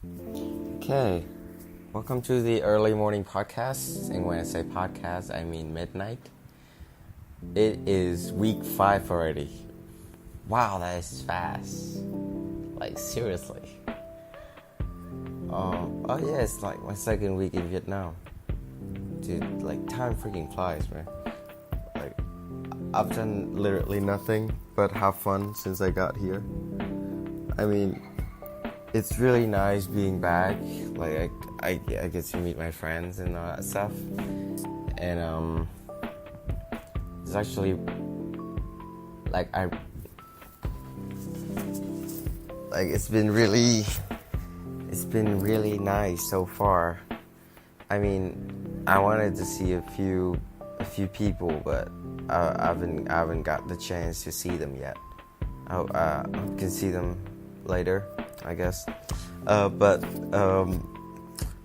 Okay, welcome to the early morning podcast. And when I say podcast, I mean midnight. It is week 5 already. Wow, that is fast. Like, seriously. Oh yeah, it's like my second week in Vietnam. Dude, like, time freaking flies, man. Like, I've done literally nothing but have fun since I got here. I mean, it's really nice being back. Like I get to meet my friends and all that stuff. And it's actually like it's been really nice so far. I mean, I wanted to see a few people, but I haven't got the chance to see them yet. I can see them later, I guess.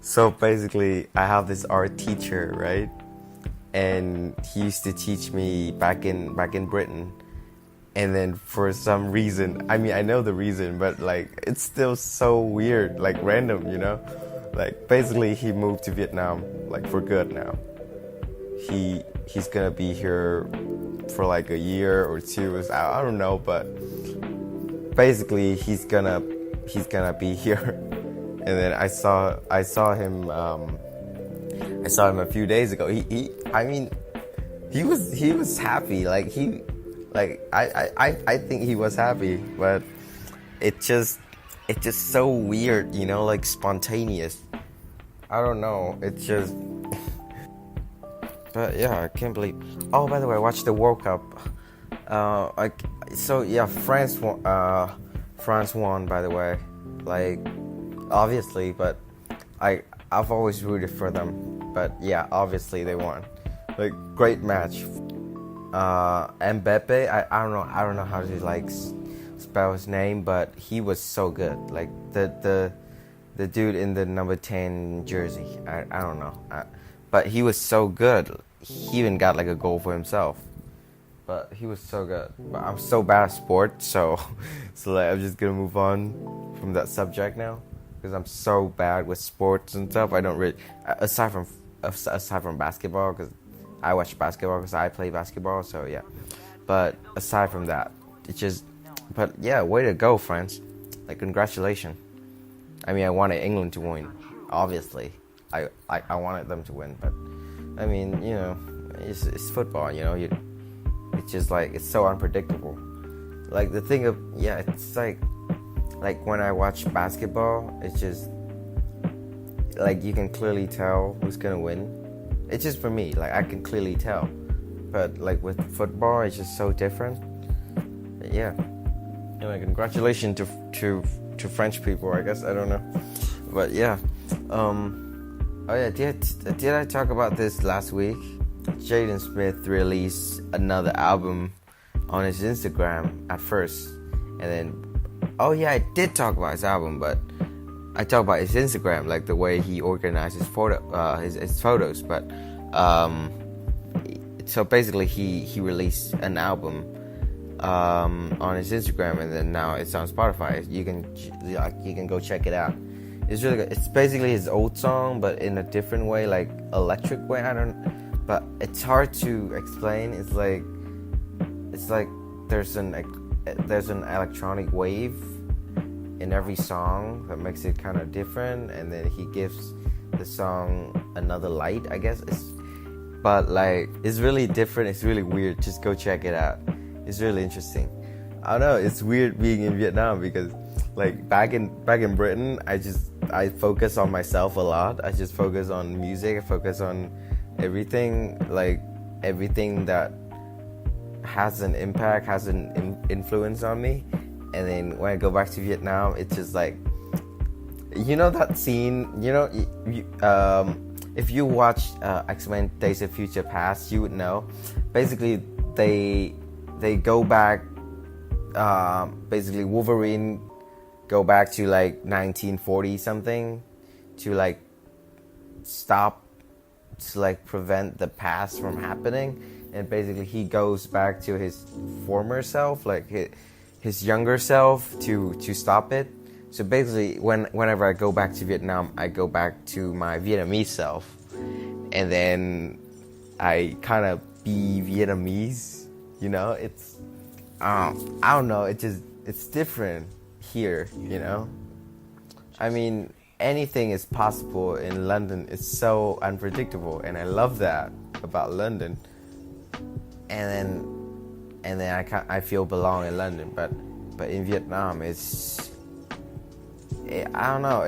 So basically, I have this art teacher, right? And he used to teach me back in Britain. And then for some reason, I mean, I know the reason, but like, it's still so weird, like random, you know? Like, basically, he moved to Vietnam, like, for good now. He's gonna be here for like a year or two. I don't know, but basically, he's gonna be here. And then I saw him a few days ago. He was happy. I think he was happy, but it's just so weird, you know, like spontaneous. I don't know. It's just but yeah, I can't believe. Oh, by the way, I watched the World Cup. France won, by the way. Like, obviously, but I've always rooted for them. But yeah, obviously they won. Like, great match. Mbappe, I don't know how to like spell his name, but he was so good. Like the dude in the number 10 jersey. I don't know. But he was so good. He even got like a goal for himself. But he was so good. But I'm so bad at sports, so like I'm just gonna move on from that subject now, because I'm so bad with sports and stuff. I don't really, aside from basketball, because I watch basketball because I play basketball. So yeah. But aside from that, but yeah, way to go, France. Like, congratulations. I mean, I wanted England to win, obviously. I wanted them to win, but I mean, you know, it's football, you know. It's just like, it's so unpredictable. Like, the thing of, yeah, it's like when I watch basketball, it's just like, you can clearly tell who's gonna win. It's just for me, like, I can clearly tell. But like with football, it's just so different. But yeah. Anyway, congratulations to French people, I guess. I don't know. But yeah. Oh yeah, did I talk about this last week? Jaden Smith released another album on his Instagram at first. And then, oh yeah, I did talk about his album, but I talk about his Instagram, like the way he organized his photos. But so basically, he released an album on his Instagram, and then now it's on Spotify. You can go check it out. It's really good. It's basically his old song, but in a different way, like electric way. But it's hard to explain. It's like there's an electronic wave in every song that makes it kind of different, and then he gives the song another light, I guess. But like, it's really different. It's really weird. Just go check it out. It's really interesting. I don't know. It's weird being in Vietnam, because like back in Britain, I focus on myself a lot. I just focus on music. I focus on everything, like everything that has an impact, has an influence on me. And then when I go back to Vietnam, it's just like, you know that scene, you know, if you watch X-Men Days of Future Past, you would know. Basically, they go back, basically Wolverine go back to like 1940 something to like stop, to like prevent the past from happening. And basically he goes back to his former self, like his younger self, to stop it. So basically, whenever I go back to Vietnam, I go back to my Vietnamese self, and then I kind of be Vietnamese. You know, it's I don't know. It's different here. You know, I mean, anything is possible in London. It's so unpredictable, and I love that about London. And then I feel belong in London, but in Vietnam I don't know.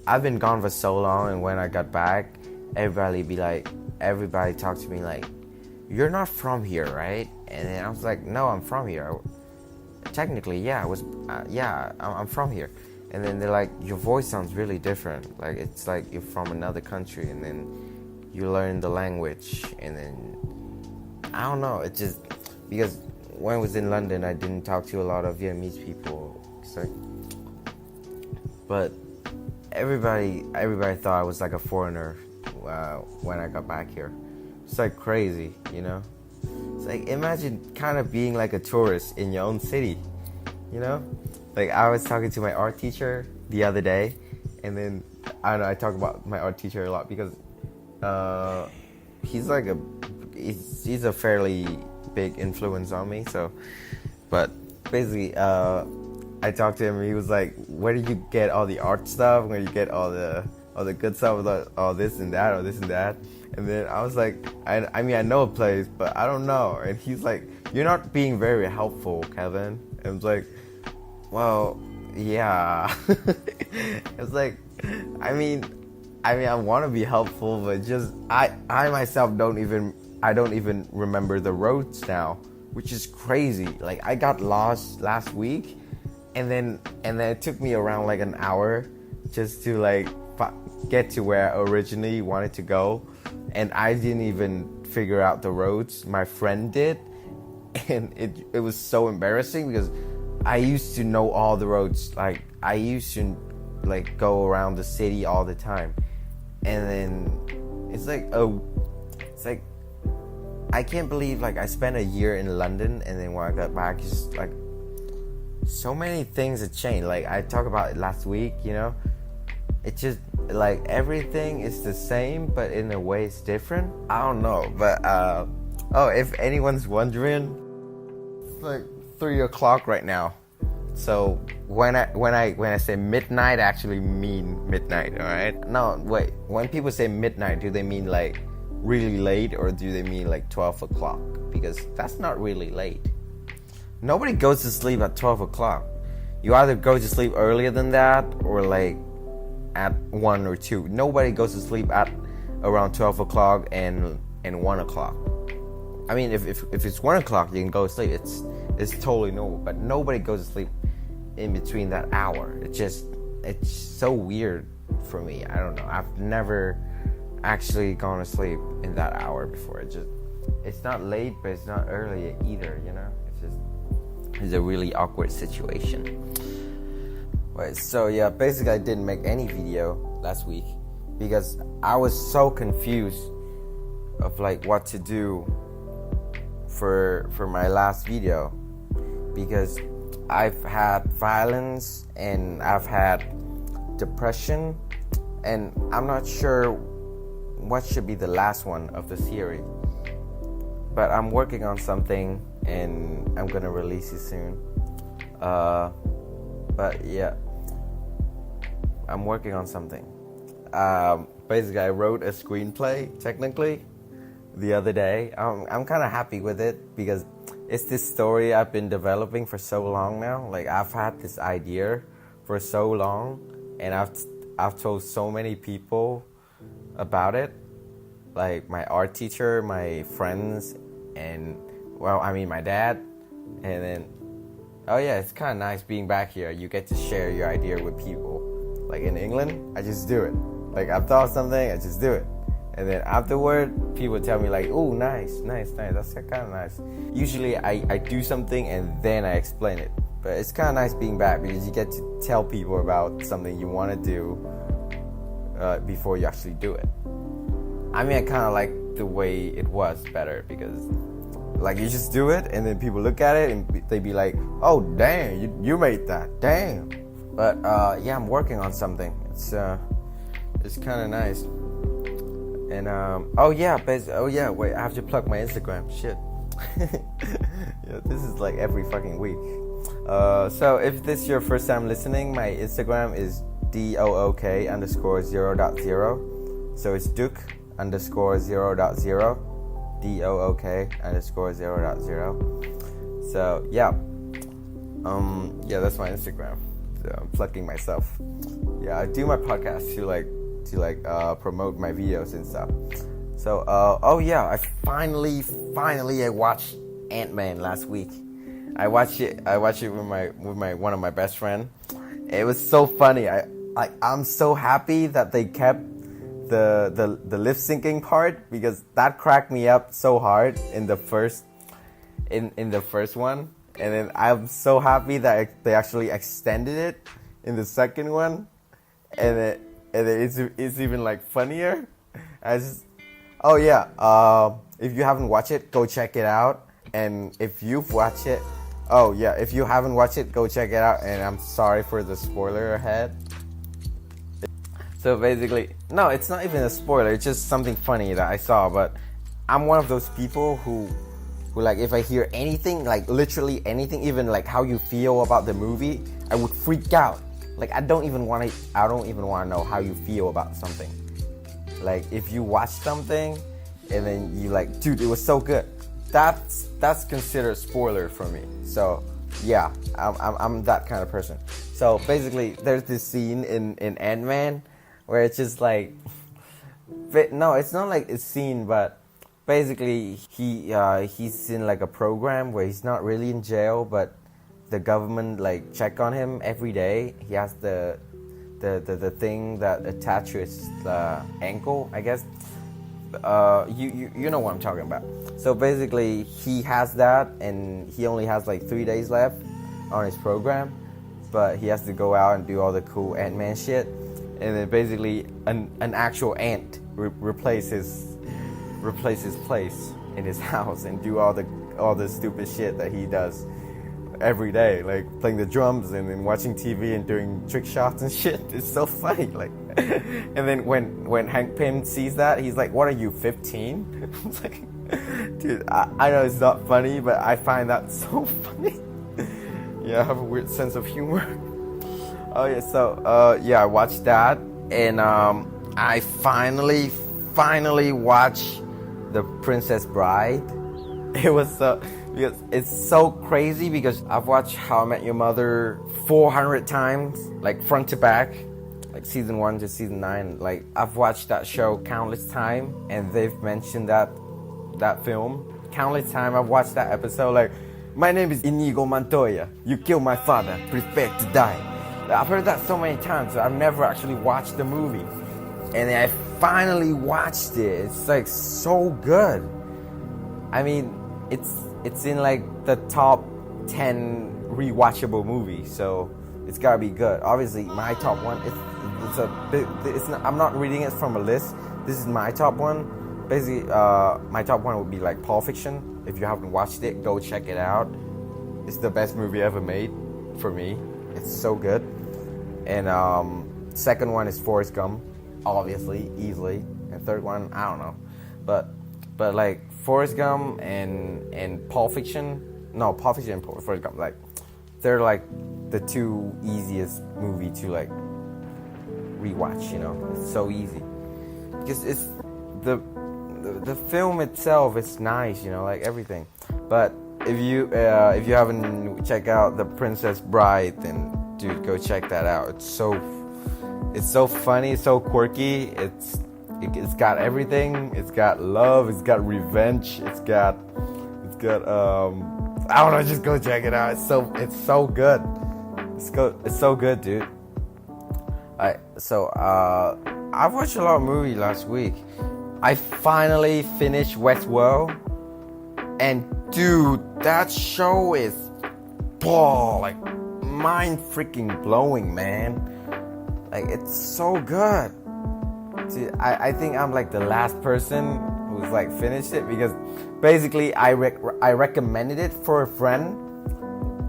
I've been gone for so long, and when I got back, everybody talked to me like, "You're not from here, right?" And then I was like, "No, I'm from here. Technically, yeah, I'm from here." And then they're like, "Your voice sounds really different. Like it's like you're from another country." And then you learn the language, and then I don't know. It's just because when I was in London, I didn't talk to a lot of Vietnamese people. But everybody thought I was like a foreigner when I got back here. It's like crazy, you know. It's like imagine kind of being like a tourist in your own city, you know. Like I was talking to my art teacher the other day, and then I don't know. I talk about my art teacher a lot because he's a fairly big influence on me. So, but basically, I talked to him, and he was like, "Where do you get all the art stuff? Where do you get all the good stuff, all this and that, or this and that?" And then I was like, I mean, I know a place, but I don't know. And he's like, "You're not being very helpful, Kevin." And I was like, "Well, yeah." It's like, I mean, I want to be helpful, but just I myself don't even remember the roads now, which is crazy. Like I got lost last week, and then it took me around like an hour just to like get to where I originally wanted to go, and I didn't even figure out the roads. My friend did, and it was so embarrassing because I used to know all the roads. Like I used to like go around the city all the time, and then it's like I can't believe like I spent a year in London, and then when I got back, it's just like so many things have changed. Like I talked about it last week, you know. It's just like everything is the same, but in a way it's different. I don't know, but if anyone's wondering, it's like 3 o'clock right now. So when I say midnight, I actually mean midnight. All right? No, wait. When people say midnight, do they mean like really late, or do they mean like 12 o'clock? Because that's not really late. Nobody goes to sleep at 12 o'clock. You either go to sleep earlier than that, or like at 1 or 2. Nobody goes to sleep at around 12 o'clock and 1 o'clock. I mean, if it's 1 o'clock, you can go to sleep. It's totally normal. But nobody goes to sleep in between that hour. It's so weird for me. I don't know. I've never actually gone to sleep in that hour before. It's not late, but it's not early either, you know. It's a really awkward situation. Right, so yeah, basically I didn't make any video last week because I was so confused of like what to do for my last video, because I've had violence and I've had depression, and I'm not sure what should be the last one of the series. But I'm working on something, and I'm gonna release it soon. But yeah, I'm working on something. Basically, I wrote a screenplay, technically, the other day. I'm kind of happy with it because it's this story I've been developing for so long now. Like, I've had this idea for so long, and I've told so many people about it. Like, my art teacher, my friends, and, well, I mean, my dad. And then, oh yeah, it's kind of nice being back here. You get to share your idea with people. Like, in England, I just do it. Like, I've thought something, I just do it. And then afterward, people tell me like, oh, nice. That's kind of nice. Usually I do something and then I explain it. But it's kind of nice being back because you get to tell people about something you want to do before you actually do it. I mean, I kind of like the way it was better because, like, you just do it and then people look at it and they be like, oh, damn, you made that. Damn. But yeah, I'm working on something. It's kind of nice. And wait, I have to plug my Instagram. Shit. Yeah, this is like every fucking week. So if this is your first time listening, my Instagram is DOOK_0.0. So it's Duke_0.0. DOOK_0.0. So yeah. Yeah, that's my Instagram. So I'm plugging myself. Yeah, I do my podcast to promote my videos and stuff. So I finally I watched Ant-Man last week. I watched it with my one of my best friend. It was so funny. I'm so happy that they kept the lip syncing part, because that cracked me up so hard in the first one. And then I'm so happy that they actually extended it in the second one, and it's even like funnier. If you haven't watched it, go check it out. And if you've watched it, if you haven't watched it, go check it out. And I'm sorry for the spoiler ahead. So basically, no, it's not even a spoiler. It's just something funny that I saw. But I'm one of those people who like, if I hear anything, like literally anything, even like how you feel about the movie, I would freak out. Like I don't even want to know how you feel about something. Like if you watch something and then you like, dude, it was so good, that's considered spoiler for me. So yeah, I'm that kind of person. So basically, there's this scene in Ant-Man where it's just like, no, it's not like a scene, but basically he's in like a program where he's not really in jail, but the government like check on him every day. He has the thing that attaches the ankle, I guess. You know what I'm talking about. So basically he has that, and he only has like 3 days left on his program, but he has to go out and do all the cool Ant-Man shit. And then basically an actual ant replaces his place in his house and do all the stupid shit that he does every day, like playing the drums and then watching TV and doing trick shots and shit. It's so funny, like. And then when Hank Pym sees that, he's like, "What are you, 15?" I was like, dude, I know it's not funny, but I find that so funny. Yeah, I have a weird sense of humor. Oh yeah, so I watched that, and I finally watched The Princess Bride. It was because it's so crazy, because I've watched How I Met Your Mother 400 times, like front to back, like season 1 to season 9. Like I've watched that show countless times, and they've mentioned that film countless times. I've watched that episode, like, "My name is Inigo Montoya. You killed my father. Prepare to die." I've heard that so many times, so I've never actually watched the movie. And then I finally watched it. It's like so good. I mean, it's in like the top 10 rewatchable movies, so it's gotta be good. Obviously, my top one. I'm not reading it from a list. This is my top one. Basically, my top one would be like Pulp Fiction. If you haven't watched it, go check it out. It's the best movie ever made for me. It's so good. And second one is Forrest Gump, obviously, easily. And third one, I don't know, but like Forrest Gump and Pulp Fiction. No, Pulp Fiction and Forrest Gump, like they're like the two easiest movie to like rewatch. You know, it's so easy because it's the film itself is nice. You know, like everything. But if you haven't checked out The Princess Bride, then dude, go check that out. It's so funny, it's so quirky. It's got everything. It's got love. It's got revenge. It's got I don't know. Just go check it out. It's so good. It's so good, dude. I've watched a lot of movies last week. I finally finished Westworld, and dude, that show is like mind freaking blowing, man. Like, it's so good. See, I think I'm like the last person who's like finished it, because basically I recommended it for a friend.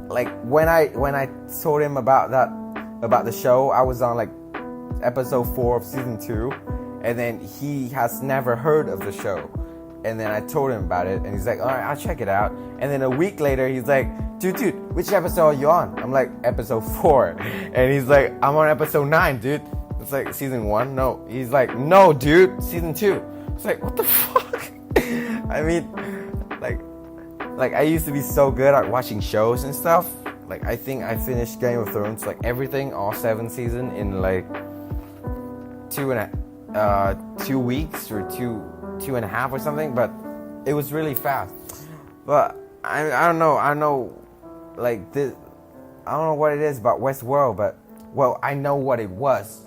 Like when I told him about about the show. I was on like episode 4 of season 2, and then he has never heard of the show. And then I told him about it, and he's like, all right, I'll check it out. And then a week later, he's like, dude, which episode are you on? I'm like, episode 4. And he's like, I'm on episode 9, dude. It's like, season 1? No. He's like, no, dude, season 2. It's like, what the fuck? I mean, like I used to be so good at watching shows and stuff. Like, I think I finished Game of Thrones, like everything, all 7 seasons in like 2 weeks or two and a half or something. But it was really fast. But I don't know, like this, I don't know what it is about Westworld, but well, I know what it was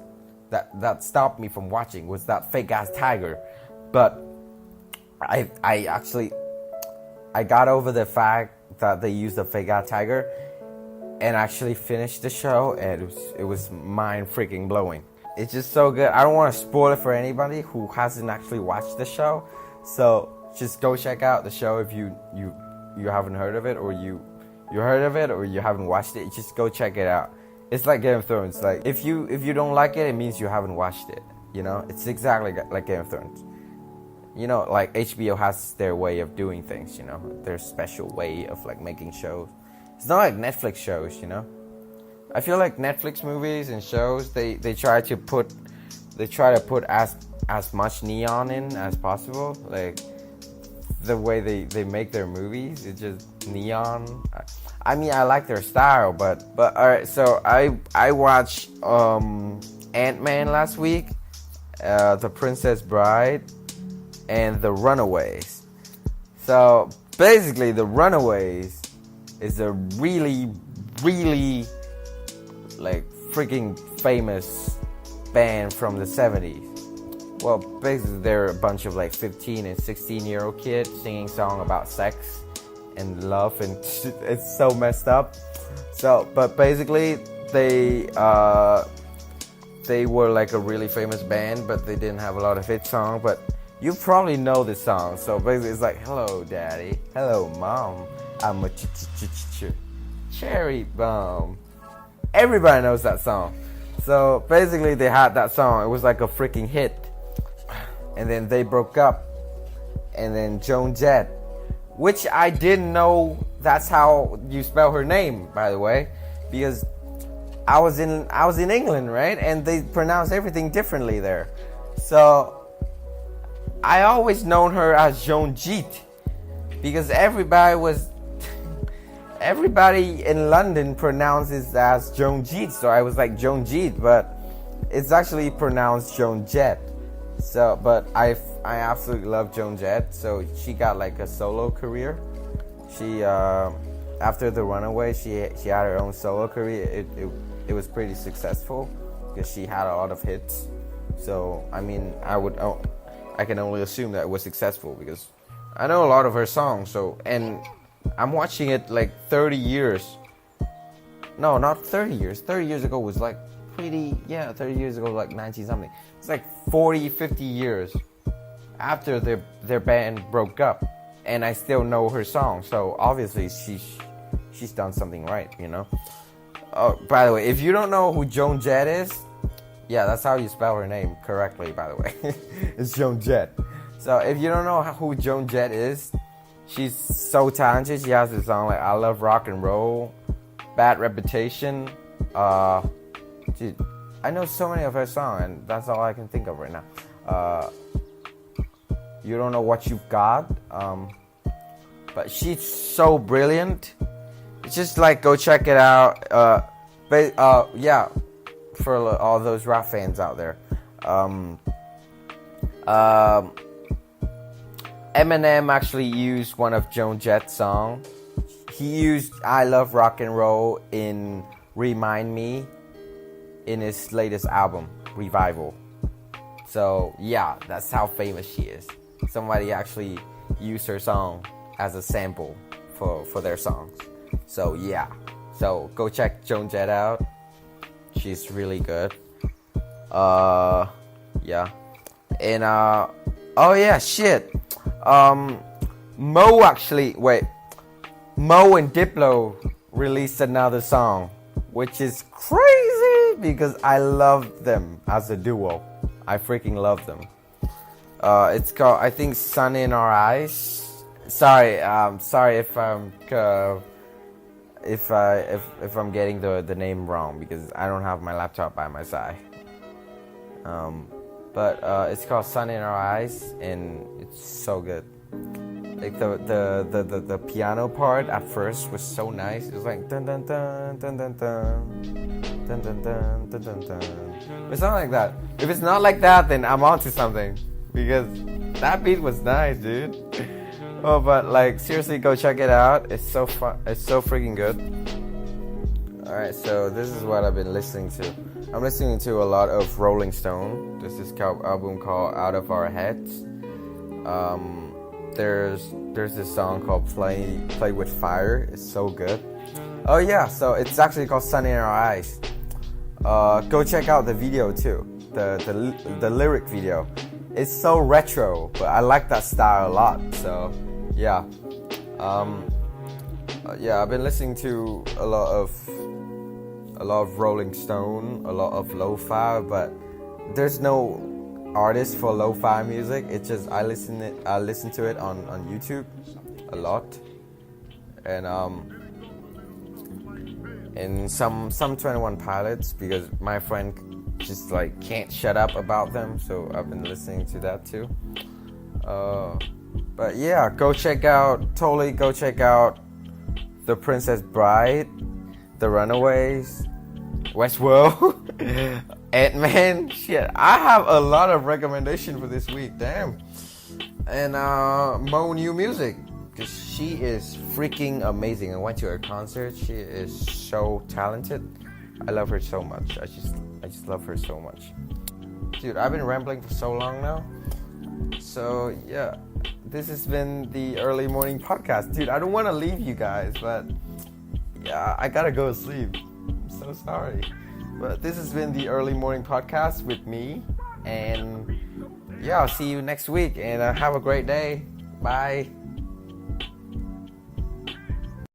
that stopped me from watching was that fake ass tiger. But I actually got over the fact that they used a fake ass tiger and actually finished the show, and it was mind freaking blowing. It's just so good. I don't want to spoil it for anybody who hasn't actually watched the show, so just go check out the show if you haven't heard of it, or you heard of it or you haven't watched it. Just go check it out. It's like Game of Thrones. Like if you don't like it, it means you haven't watched it. You know, it's exactly like Game of Thrones. You know, like HBO has their way of doing things. You know, their special way of like making shows. It's not like Netflix shows. You know, I feel like Netflix movies and shows they try to put as much neon in as possible. Like the way they make their movies, it's just neon. I mean, I like their style, but alright. So I watched Ant-Man last week, The Princess Bride, and The Runaways. So basically, The Runaways is a really, really like freaking famous band from the 70s. Well, basically, they're a bunch of like 15 and 16-year-old kids singing songs about sex and love, and it's so messed up. So, but basically, they were like a really famous band, but they didn't have a lot of hit songs. But you probably know this song. So basically, it's like, "Hello, Daddy. Hello, Mom. I'm a cherry bomb." Everybody knows that song. So basically, they had that song. It was like a freaking hit. And then they broke up. And then Joan Jett, which I didn't know that's how you spell her name, by the way, because I was in England, right? And they pronounce everything differently there. So I always known her as Joan Jett, because everybody in London pronounces as Joan Jett. So I was like Joan Jett, but it's actually pronounced Joan Jett. So, but I absolutely love Joan Jett. So she got like a solo career. She after The Runaway, she had her own solo career. It was pretty successful because she had a lot of hits. So I mean, I can only assume that it was successful because I know a lot of her songs. So, and I'm watching it like 30 years. No, not 30 years. 30 years ago was like 30 years ago, like 90 something. It's like 40, 50 years after their band broke up, and I still know her song. So obviously she's done something right, you know. Oh, by the way, if you don't know who Joan Jett is, yeah, that's how you spell her name correctly, by the way. It's Joan Jett. So if you don't know who Joan Jett is, she's so talented. She has a song like "I Love Rock and Roll," "Bad Reputation." Dude, I know so many of her songs, and that's all I can think of right now. You Don't Know What You've Got. But she's so brilliant. It's just like, go check it out. Yeah, for all those rap fans out there. Eminem actually used one of Joan Jett's songs. He used "I Love Rock and Roll" in "Remind Me" in his latest album, Revival. So yeah, that's how famous she is. Somebody actually used her song as a sample for their songs. So yeah, so go check Joan Jett out. She's really good. Yeah. And oh yeah, shit. Mo and Diplo released another song, which is crazy. because I love them as a duo. I freaking love them. It's called, I think, Sun in Our Eyes. Sorry if I'm if I'm getting the name wrong, because I don't have my laptop by my side. But it's called Sun in Our Eyes, and it's so good. Like the piano part at first was so nice. It was like dun dun dun dun dun dun dun dun dun dun dun dun. It's not like that. If it's not like that, then I'm onto something, because that beat was nice, dude. Oh, but like seriously, go check it out. It's so fun. It's so freaking good. All right, so this is what I've been listening to. I'm listening to a lot of Rolling Stone. There's this album called Out of Our Heads. There's this song called Play with Fire. It's so good. Oh yeah, so it's actually called Sun in Our Eyes. Go check out the video too. The lyric video. It's so retro, but I like that style a lot. So yeah, I've been listening to a lot of Rolling Stone, a lot of lo-fi, but there's no artist for lo-fi music. It's just I listen to it on YouTube a lot, and some 21 Pilots, because my friend just like can't shut up about them, so I've been listening to that too. But yeah, go check out The Princess Bride, The Runaways, Westworld, Ant-Man. Shit, I have a lot of recommendations for this week. Damn. And Mo New Music, because she is freaking amazing. I went to her concert. She is so talented. I love her so much. I just love her so much. Dude, I've been rambling for so long now. So yeah, this has been the early morning podcast. Dude, I don't want to leave you guys, but yeah, I gotta go to sleep. I'm so sorry. But this has been the early morning podcast with me. And yeah, I'll see you next week. And have a great day. Bye.